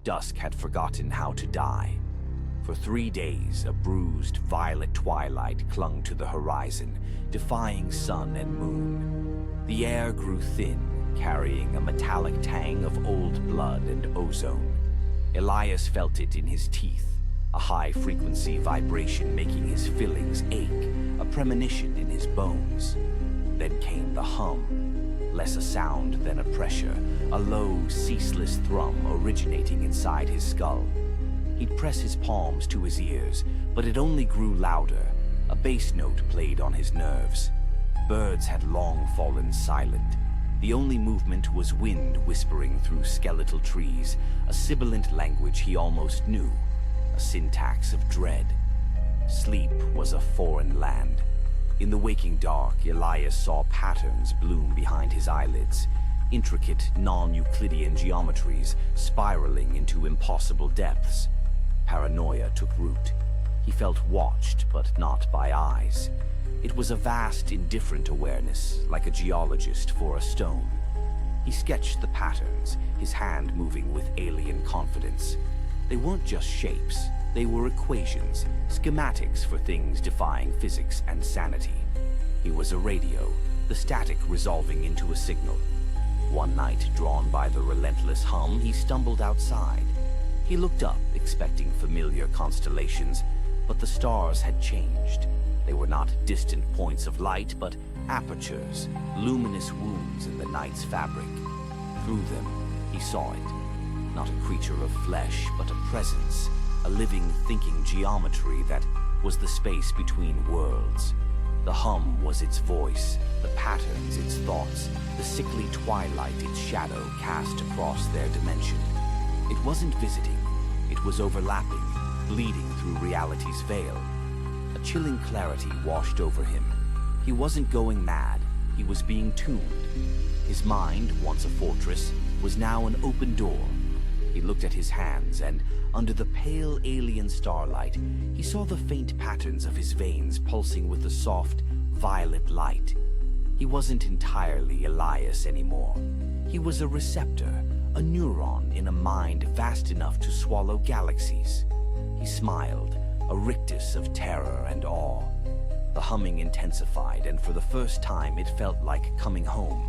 Dusk had forgotten how to die. For 3 days, a bruised, violet twilight clung to the horizon, defying sun and moon. The air grew thin, carrying a metallic tang of old blood and ozone. Elias felt it in his teeth, a high-frequency vibration making his fillings ache, a premonition in his bones. Then came the hum, less a sound than a pressure, a low, ceaseless thrum originating inside his skull. He'd press his palms to his ears, but it only grew louder. A bass note played on his nerves. Birds had long fallen silent. The only movement was wind whispering through skeletal trees, a sibilant language he almost knew, a syntax of dread. Sleep was a foreign land. In the waking dark, Elias saw patterns bloom behind his eyelids, intricate non-Euclidean geometries spiraling into impossible depths. Paranoia took root. He felt watched, but not by eyes. It was a vast, indifferent awareness, like a geologist for a stone. He sketched the patterns, his hand moving with alien confidence. They weren't just shapes, they were equations, schematics for things defying physics and sanity. He was a radio, the static resolving into a signal. One night, drawn by the relentless hum, he stumbled outside. He looked up, expecting familiar constellations, but the stars had changed. They were not distant points of light, but apertures, luminous wounds in the night's fabric. Through them, he saw it. Not a creature of flesh, but a presence, a living, thinking geometry that was the space between worlds. The hum was its voice, the patterns its thoughts, the sickly twilight its shadow cast across their dimension. It wasn't visiting, it was overlapping, bleeding through reality's veil. A chilling clarity washed over him. He wasn't going mad, he was being tuned. His mind, once a fortress, was now an open door. He looked at his hands, and under the pale alien starlight, he saw the faint patterns of his veins pulsing with a soft, violet light. He wasn't entirely Elias anymore. He was a receptor, a neuron in a mind vast enough to swallow galaxies. He smiled, a rictus of terror and awe. The humming intensified, and for the first time it felt like coming home.